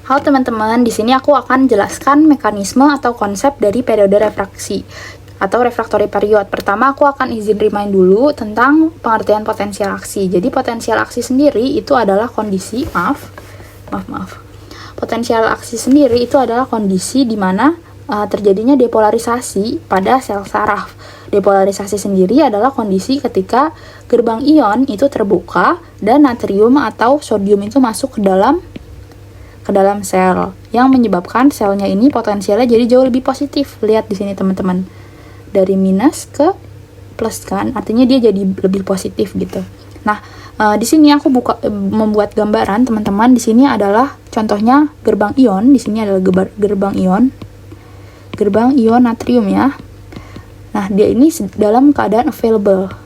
Halo teman-teman, di sini aku akan jelaskan mekanisme atau konsep dari periode refraksi atau refractory period. Pertama, aku akan izin remind dulu tentang pengertian potensial aksi. Jadi potensial aksi sendiri itu adalah kondisi, Potensial aksi sendiri itu adalah kondisi di mana terjadinya depolarisasi pada sel saraf. Depolarisasi sendiri adalah kondisi ketika gerbang ion itu terbuka dan natrium atau sodium itu masuk ke dalam sel yang menyebabkan selnya ini potensialnya jadi jauh lebih positif. Lihat di sini teman-teman, dari minus ke plus kan, artinya dia jadi lebih positif gitu. Nah, di sini aku membuat gambaran teman-teman. Di sini adalah contohnya gerbang ion. Di sini adalah gerbang ion natrium ya. Nah, dia ini dalam keadaan available.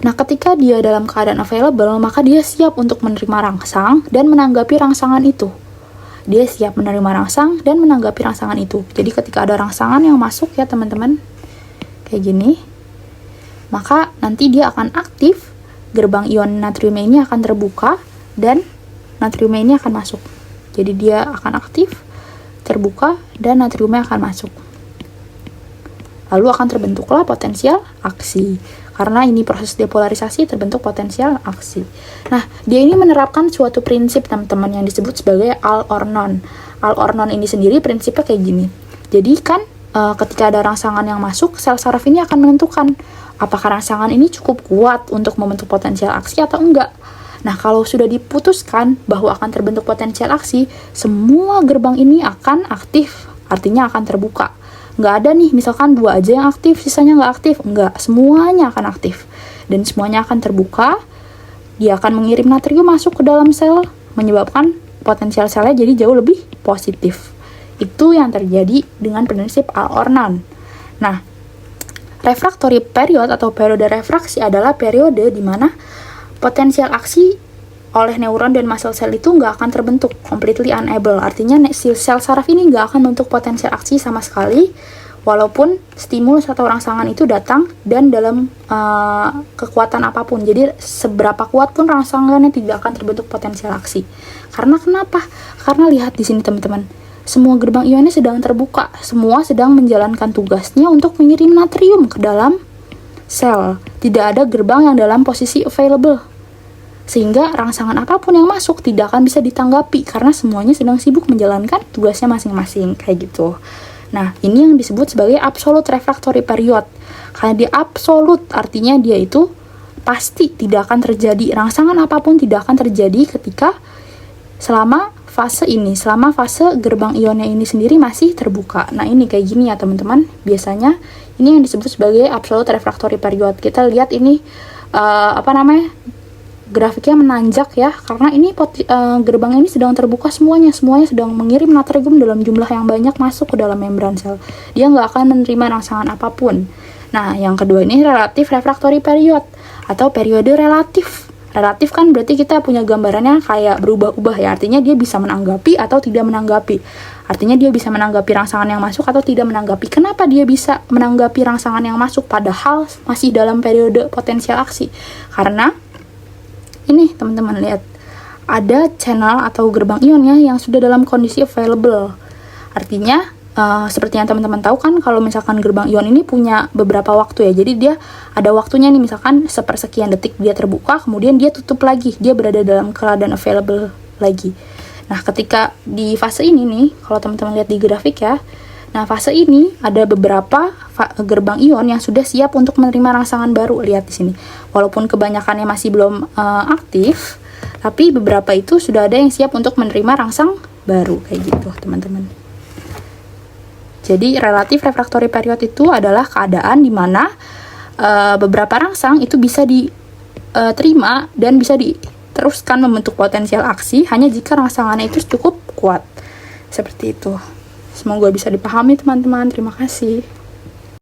Nah, ketika dia dalam keadaan available, maka dia siap untuk menerima rangsang dan menanggapi rangsangan itu. Dia siap menerima rangsang dan menanggapi rangsangan itu. Jadi ketika ada rangsangan yang masuk ya teman-teman, kayak gini, maka nanti dia akan aktif, gerbang ion natriumnya ini akan terbuka, dan natriumnya ini akan masuk. Jadi dia akan aktif, terbuka, dan natriumnya akan masuk. Lalu akan terbentuklah potensial aksi. Karena ini proses depolarisasi, terbentuk potensial aksi. Nah, dia ini menerapkan suatu prinsip teman-teman yang disebut sebagai all or none. All or none ini sendiri prinsipnya kayak gini. Jadi kan ketika ada rangsangan yang masuk, sel saraf ini akan menentukan apakah rangsangan ini cukup kuat untuk membentuk potensial aksi atau enggak. Nah, kalau sudah diputuskan bahwa akan terbentuk potensial aksi, semua gerbang ini akan aktif, artinya akan terbuka. Nggak ada nih, misalkan 2 aja yang aktif, sisanya nggak aktif. Nggak, semuanya akan aktif. Dan semuanya akan terbuka, dia akan mengirim natrium masuk ke dalam sel, menyebabkan potensial selnya jadi jauh lebih positif. Itu yang terjadi dengan prinsip all or none. Nah, refractory period atau periode refraksi adalah periode di mana potensial aksi oleh neuron dan muscle cell itu nggak akan terbentuk, completely unable. Artinya sel saraf ini nggak akan membentuk potensial aksi sama sekali, walaupun stimulus atau rangsangan itu datang dan dalam kekuatan apapun. Jadi seberapa kuat pun rangsangannya tidak akan terbentuk potensial aksi. Karena kenapa? Karena lihat di sini teman-teman, semua gerbang ionnya sedang terbuka, semua sedang menjalankan tugasnya untuk mengirim natrium ke dalam sel. Tidak ada gerbang yang dalam posisi available. Sehingga rangsangan apapun yang masuk tidak akan bisa ditanggapi karena semuanya sedang sibuk menjalankan tugasnya masing-masing, kayak gitu. Nah, ini yang disebut sebagai absolute refractory period. Karena dia absolut, artinya dia itu pasti tidak akan terjadi, rangsangan apapun tidak akan terjadi ketika selama fase gerbang ionnya ini sendiri masih terbuka. Nah, ini kayak gini ya teman-teman. Biasanya ini yang disebut sebagai absolute refractory period. Kita lihat ini grafiknya menanjak ya, karena ini gerbang ini sedang terbuka semuanya sedang mengirim natrium dalam jumlah yang banyak masuk ke dalam membran sel. Dia nggak akan menerima rangsangan apapun. Nah, yang kedua ini relative refractory period atau periode relatif. Relatif kan berarti kita punya gambarannya kayak berubah-ubah ya, artinya dia bisa menanggapi atau tidak menanggapi. Artinya dia bisa menanggapi rangsangan yang masuk atau tidak menanggapi. Kenapa dia bisa menanggapi rangsangan yang masuk padahal masih dalam periode potensial aksi? Karena ini teman-teman lihat, ada channel atau gerbang ionnya yang sudah dalam kondisi available. Artinya seperti yang teman-teman tahu kan, kalau misalkan gerbang ion ini punya beberapa waktu ya. Jadi dia ada waktunya nih, misalkan sepersekian detik dia terbuka, kemudian dia tutup lagi, dia berada dalam keadaan available lagi. Nah, ketika di fase ini nih, kalau teman-teman lihat di grafik ya, nah fase ini ada beberapa gerbang ion yang sudah siap untuk menerima rangsangan baru. Lihat di sini, walaupun kebanyakannya masih belum aktif, tapi beberapa itu sudah ada yang siap untuk menerima rangsang baru, kayak gitu teman-teman. Jadi relatif refractory period itu adalah keadaan di mana beberapa rangsang itu bisa diterima dan bisa diteruskan membentuk potensial aksi hanya jika rangsangannya itu cukup kuat. Seperti itu. Semoga bisa dipahami teman-teman. Terima kasih.